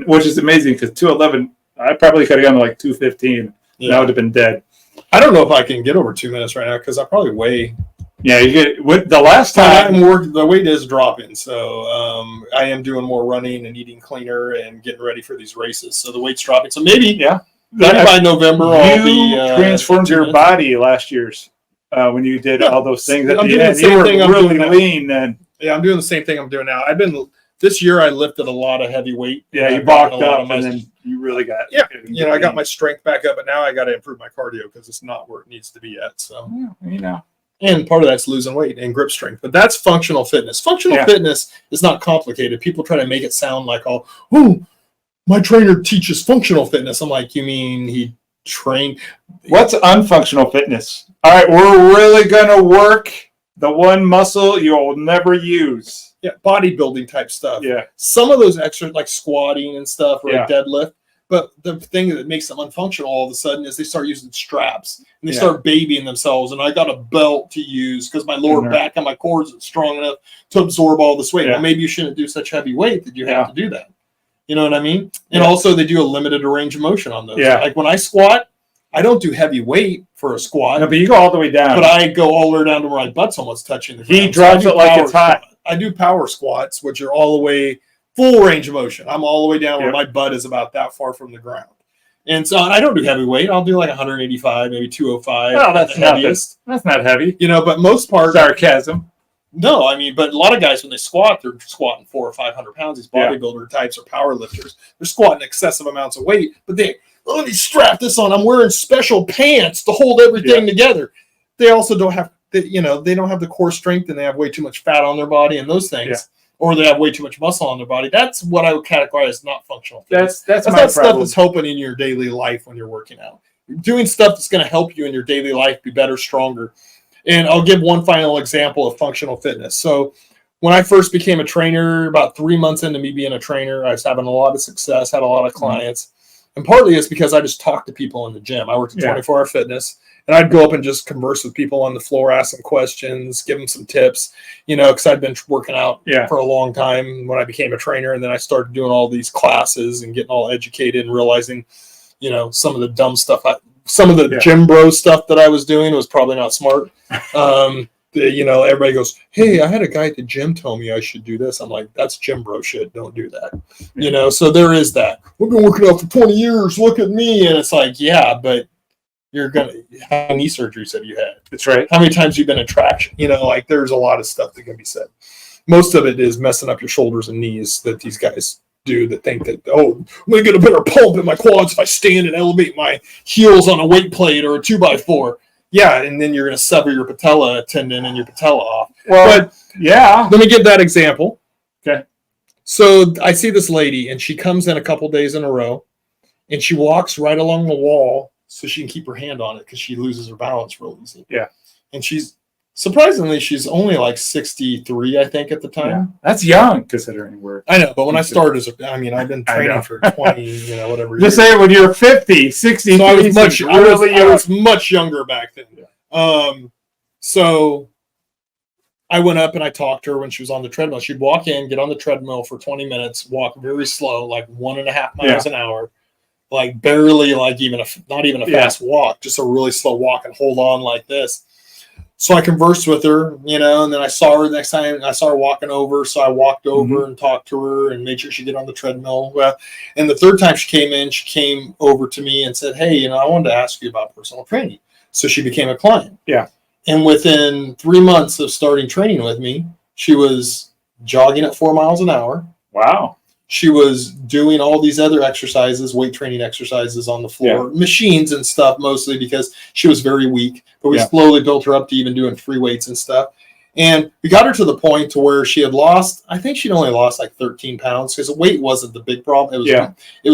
Which is amazing because 2:11, I probably could have gone to like 2:15. Yeah. That would have been dead. I don't know if I can get over 2 minutes right now because I probably weigh. Yeah, you get with the last time. The weight is dropping, so I am doing more running and eating cleaner and getting ready for these races. So the weight's dropping. So maybe by November I'll be transformed your body last year's when you did all those things at I'm the doing end. the same You were thing I'm really doing now. lean then. Yeah, I'm doing the same thing I'm doing now. This year I lifted a lot of heavy weight. Yeah, you I've gotten bulked a lot up of my- and then you really got I got my strength back up, but now I got to improve my cardio because it's not where it needs to be yet. So and part of that's losing weight and grip strength, but that's functional fitness. Functional fitness is not complicated. People try to make it sound like my trainer teaches functional fitness. I'm like, you mean he trained? What's unfunctional fitness? All right, we're really gonna work the one muscle you'll never use. Yeah, bodybuilding type stuff. Yeah. Some of those extra like squatting and stuff or a Yeah. deadlift. But the thing that makes them unfunctional all of a sudden is they start using straps and they Yeah. start babying themselves. And I got a belt to use because my lower Mhm. back and my core isn't strong enough to absorb all this weight. Yeah. Well, maybe you shouldn't do such heavy weight that you have Yeah. to do that. You know what I mean? And Yeah. also they do a limited range of motion on those. Yeah. Like when I squat, I don't do heavy weight for a squat, No, but you go all the way down. but I go all the way down to where my butt's almost touching the ground. He So I drops do it like power it's hot. squat. I do power squats, which are all the way full range of motion. I'm all the way down where Yep. my butt is about that far from the ground. And so I don't do heavy weight. I'll do like 185, maybe 205. Oh, that's the nothing. heaviest. That's not heavy. You know, but most part, Sarcasm. no. I mean, but a lot of guys when they squat, they're squatting 400 or 500 pounds. These Yeah. bodybuilder types or power lifters, they're squatting excessive amounts of weight. But let me strap this on. I'm wearing special pants to hold everything together. They also don't have, they don't have the core strength, and they have way too much fat on their body and those things. Yeah. Or they have way too much muscle on their body. That's what I would categorize as not functional. That's That's my not stuff problem. that's helping in your daily life when you're working out. You're doing stuff that's going to help you in your daily life be better, stronger. And I'll give one final example of functional fitness. So when I first became a trainer, about 3 months into me being a trainer, I was having a lot of success, had a lot of clients. And partly it's because I just talked to people in the gym. I worked at 24-hour fitness, and I'd go up and just converse with people on the floor, ask them questions, give them some tips, because I'd been working out for a long time when I became a trainer. And then I started doing all these classes and getting all educated and realizing, some of the dumb stuff, some of the gym bro stuff that I was doing was probably not smart. Everybody goes, hey, I had a guy at the gym tell me I should do this. I'm like, that's gym bro shit. Don't do that. So there is that. We've been working out for 20 years. Look at me. And it's like, yeah, but you're going to, how many knee surgeries have you had? That's right. How many times you've been in traction? There's a lot of stuff that can be said. Most of it is messing up your shoulders and knees that these guys do that think that, I'm going to get a better pump in my quads if I stand and elevate my heels on a weight plate or a 2x4. Yeah, and then you're going to sever your patella tendon and your patella off. Well, but yeah. Let me give that example. Okay. So I see this lady, and she comes in a couple days in a row, and she walks right along the wall so she can keep her hand on it because she loses her balance real easy. Yeah. And she's only like 63, I think, at the time. Yeah. That's young considering we're. I know, but when I started, I've been training for 20, whatever. Just say when you're 50, 60, so I was young. much younger back then. Yeah. So I went up and I talked to her when she was on the treadmill. She'd walk in, get on the treadmill for 20 minutes, walk very slow, like 1.5 miles an hour, like barely, like not even a fast walk, just a really slow walk, and hold on like this. So I conversed with her, and then I saw her the next time. I saw her walking over, so I walked over and talked to her and made sure she get on the treadmill. Well, and the third time she came in, she came over to me and said, hey, I wanted to ask you about personal training. So she became a client. Yeah. And within 3 months of starting training with me, she was jogging at 4 miles an hour. Wow. She was doing all these other exercises, weight training exercises on the floor, machines and stuff, mostly because she was very weak. But we slowly built her up to even doing free weights and stuff. And we got her to the point to where she had lost, I think she'd only lost like 13 pounds because the weight wasn't the big problem.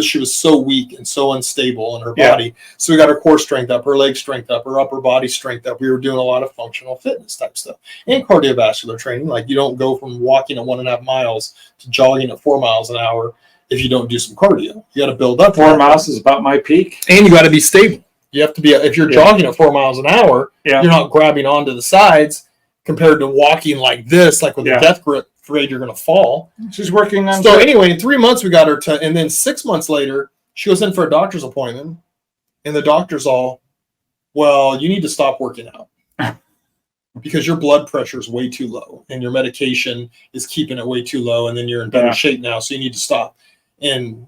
She was so weak and so unstable in her body. So we got her core strength up, her leg strength up, her upper body strength up. We were doing a lot of functional fitness type stuff and cardiovascular training. Like you don't go from walking at 1.5 miles to jogging at 4 miles an hour if you don't do some cardio. You got to build up. 4 miles is about my peak. And you got to be stable. You have to be, if you're jogging at 4 miles an hour, you're not grabbing onto the sides compared to walking like this, like with a death grip, afraid you're going to fall. She's working on. So anyway, in 3 months, we got her to, and then 6 months later, she goes in for a doctor's appointment, and the doctor's all, well, you need to stop working out because your blood pressure is way too low, and your medication is keeping it way too low, and then you're in better shape now, so you need to stop. And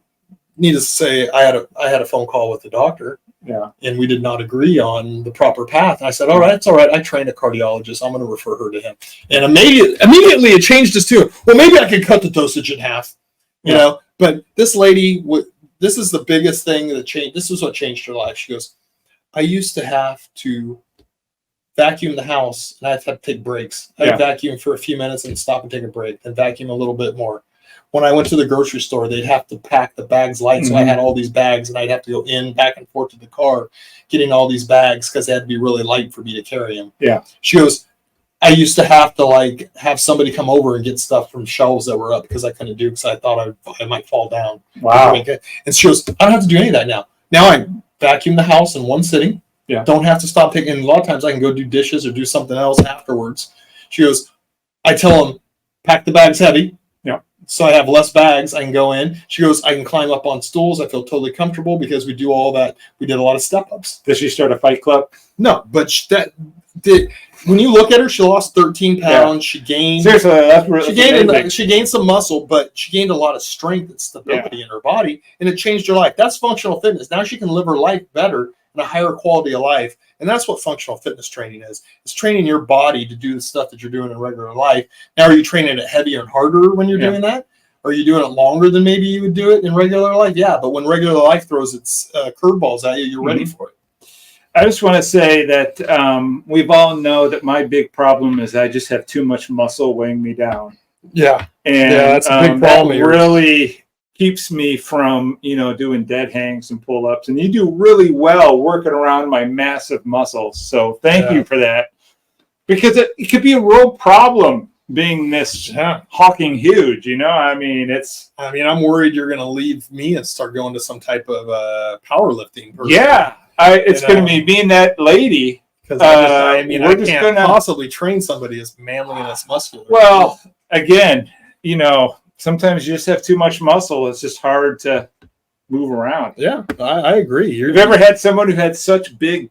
needless to say, I had a phone call with the doctor. Yeah. And we did not agree on the proper path. And I said, all right, it's all right. I trained a cardiologist. I'm going to refer her to him. And immediately it changed his tune. Well, maybe I could cut the dosage in half, you know. But this lady, this is the biggest thing that changed. This is what changed her life. She goes, I used to have to vacuum the house, and I'd have to take breaks. I'd vacuum for a few minutes and stop and take a break, and vacuum a little bit more. When I went to the grocery store, they'd have to pack the bags light. So I had all these bags, and I'd have to go back and forth to the car, getting all these bags because they had to be really light for me to carry them. Yeah. She goes, I used to have to have somebody come over and get stuff from shelves that were up because I couldn't do because I thought I might fall down. Wow. And she goes, I don't have to do any of that now. Now I vacuum the house in one sitting. Yeah. Don't have to stop picking. And a lot of times I can go do dishes or do something else afterwards. She goes, I tell them, pack the bags heavy. So I have less bags. I can go in. She goes, I can climb up on stools. I feel totally comfortable because we do all that. We did a lot of step ups. Did she start a fight club? No, but when you look at her, she lost 13 pounds. She gained. Seriously, she gained some muscle, but she gained a lot of strength and stability in her body, and it changed her life. That's functional fitness. Now she can live her life better and a higher quality of life. And that's what functional fitness training is. It's training your body to do the stuff that you're doing in regular life. Now, are you training it heavier and harder when you're doing that? Are you doing it longer than maybe you would do it in regular life? Yeah, but when regular life throws its curveballs at you, you're ready for it. I just want to say that we've all know that my big problem is I just have too much muscle weighing me down. Yeah. And that's a big problem. That really keeps me from, doing dead hangs and pull-ups. And you do really well working around my massive muscles. So thank you for that. Because it could be a real problem being this hawking huge, I'm worried you're going to leave me and start going to some type of powerlifting person. Yeah. It's going to be being that lady. Because I can't possibly train somebody as manly and as muscular. Well, again, sometimes you just have too much muscle. It's just hard to move around. Yeah, I agree. You've ever had someone who had such big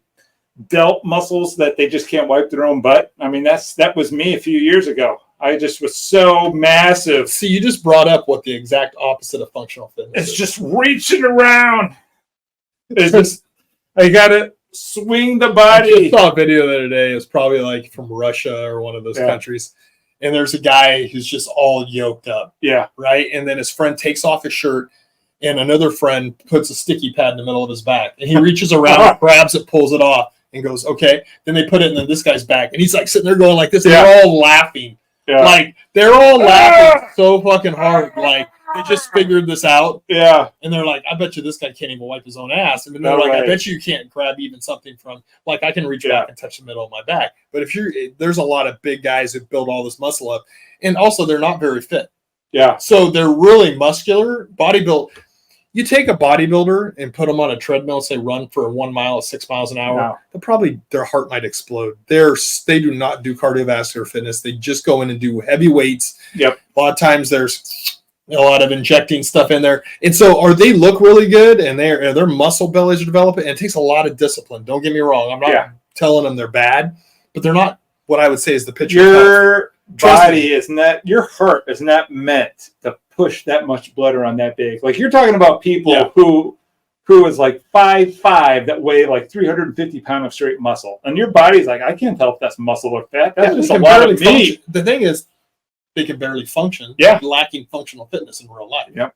delt muscles that they just can't wipe their own butt? That was me a few years ago. I just was so massive. See, you just brought up what the exact opposite of functional fitness is. Just reaching around. I got to swing the body. I just saw a video the other day. It's probably like from Russia or one of those countries. And there's a guy who's just all yoked up. Yeah. Right? And then his friend takes off his shirt, and another friend puts a sticky pad in the middle of his back. And he reaches around, grabs it, pulls it off, and goes, okay. Then they put it in this guy's back. And he's like sitting there going like this. And they're all laughing. Yeah. Like, they're all laughing so fucking hard. Like, they just figured this out. Yeah. And they're like, I bet you this guy can't even wipe his own ass. And then they're I bet you can't grab even something from, like, I can reach back and touch the middle of my back. But there's a lot of big guys who build all this muscle up. And also, they're not very fit. Yeah. So they're really muscular. You take a bodybuilder and put them on a treadmill and say run for 1 mile at 6 miles an hour. Their heart might explode. They do not do cardiovascular fitness. They just go in and do heavy weights. Yep. A lot of times there's a lot of injecting stuff in there. And so they look really good and their muscle bellies are developing. And it takes a lot of discipline. Don't get me wrong. I'm not telling them they're bad, but they're not what I would say is the picture. Your body is not, your heart is not meant to push that much blood around that big. Like, you're talking about people who is like 5'5" that weigh like 350 pounds of straight muscle. And your body's like, I can't tell if that's muscle or fat. That's just a lot of meat. The thing is, they can barely function. Lacking functional fitness in real life. Yep.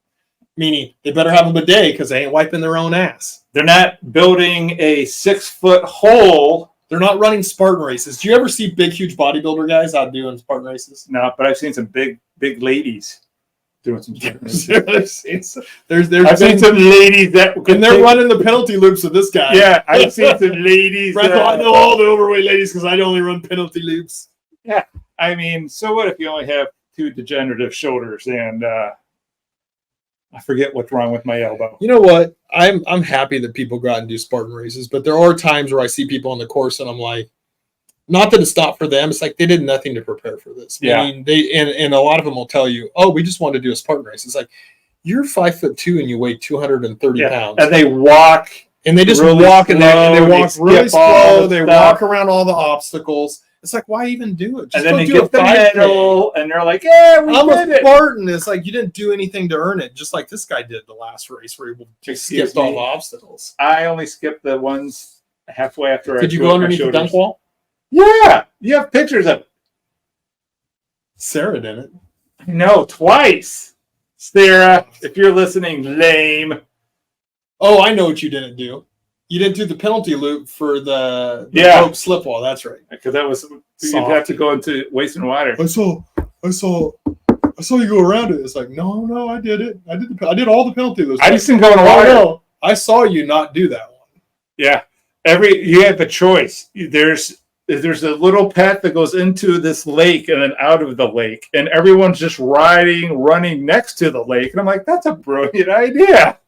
Meaning they better have a bidet because they ain't wiping their own ass. They're not building a 6-foot hole They're not running Spartan races. Do you ever see big, huge bodybuilder guys out doing Spartan races? No, but I've seen some big ladies doing some races. I've seen some ladies that and they're running the penalty loops with this guy. Yeah, I've seen some ladies. I know all the overweight ladies because I only run penalty loops. Yeah, I mean, so what if you only have 2 degenerative shoulders and I forget what's wrong with my elbow. You know what? I'm happy that people go out and do Spartan races, but there are times where I see people on the course and I'm like, not that it's not for them. It's like they did nothing to prepare for this. Yeah. I mean, and a lot of them will tell you, "Oh, we just wanted to do a Spartan race." It's like you're 5'2" and you weigh 230 pounds, and they walk, and they just really walk and they walk really slow. They walk around all the obstacles. It's like, why even do it? Just and then they get the medal, and they're like, "Yeah, we did it." Spartan. It's like you didn't do anything to earn it, just like this guy did the last race where he just skipped all the obstacles. I only skipped the ones halfway after. Did you go underneath the dunk wall? Yeah, you have pictures of Sarah did it. No, twice. Sarah, if you're listening, lame. Oh, I know what you didn't do. You didn't do the penalty loop for the rope slip wall. That's right. Because that was you'd have to go into wasting water. I saw you go around it. It's like, no, I did it. I did all the penalty loops. I just didn't go in the water. No, I saw you not do that one. Yeah. You have a choice. There's a little path that goes into this lake and then out of the lake, and everyone's just running next to the lake. And I'm like, that's a brilliant idea.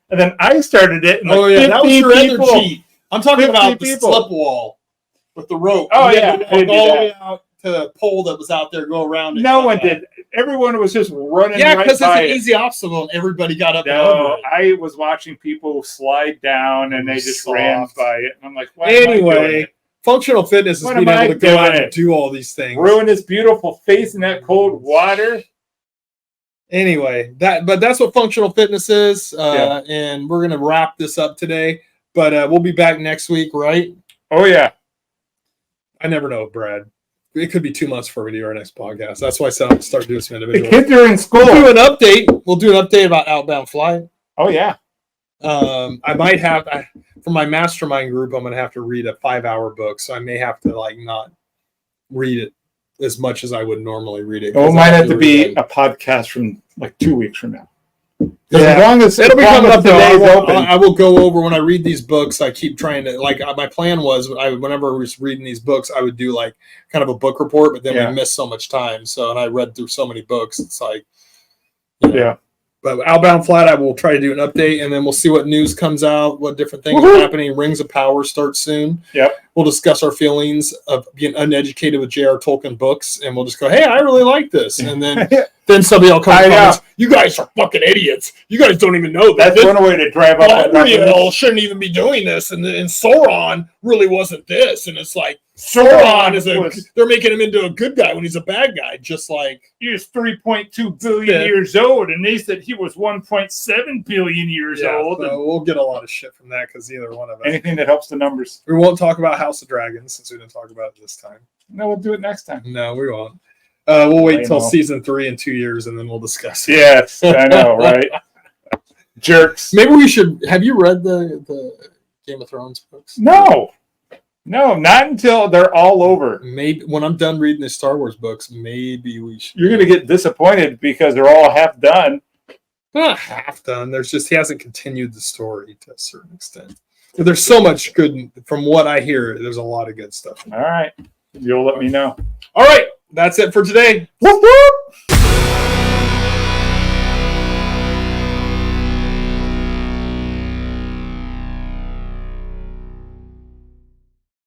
And then I started it. And that was your other cheat. I'm talking about the slip wall with the rope. Oh, yeah. All the way out to the pole that was out there, go around it. No one did. Everyone was just running right by it. Yeah, because it's an easy obstacle, and everybody got up and over it. I was watching people slide down, and they just ran by it. And I'm like, what anyway, functional fitness is being able to go out and do all these things. Ruin his beautiful face in that cold water. Anyway, that's what functional fitness is, and we're gonna wrap this up today. But we'll be back next week, right? Oh yeah. I never know, Brad. It could be 2 months before we do our next podcast. That's why I said I'll start doing some individual. The kids are in school. We'll do an update. We'll do an update about Outbound Flight. Oh yeah. I might have for my mastermind group. I'm gonna have to read a 5-hour book, so I may have to not read it as much as I would normally read it. Oh, it might have to be a podcast from 2 weeks from now. Yeah. As long as it'll be coming up today. I will go over when I read these books. I keep trying to my plan was whenever I was reading these books, I would do kind of a book report, but then we missed so much time. So, and I read through so many books. It's like, yeah. But Outbound Flight, I will try to do an update, and then we'll see what news comes out, what different things are happening. Rings of Power starts soon. Yep. We'll discuss our feelings of being uneducated with J.R. Tolkien books, and we'll just go, hey, I really like this. And then somebody will come and you guys are fucking idiots. You guys don't even know that. That's one way to drive up. Galadriel shouldn't even be doing this, and Sauron really wasn't this. And it's like, Sauron they're making him into a good guy when he's a bad guy, just like he was 3.2 billion years old, and they said he was 1.7 billion years old. So we'll get a lot of shit from that because neither one of us. Anything that helps the numbers. We won't talk about House of Dragons since we didn't talk about it this time. No, we'll do it next time. No, we won't. We'll wait till season 3 in 2 years, and then we'll discuss it. Yes, I know, right? Jerks. Maybe we should. Have you read the Game of Thrones books? No, not until they're all over. Maybe when I'm done reading the Star Wars books, maybe we should. You're going to get disappointed because they're all half done. Not half done. He hasn't continued the story to a certain extent. But there's so much good. From what I hear, there's a lot of good stuff. All right. You'll let me know. All right. That's it for today. Whoop, whoop.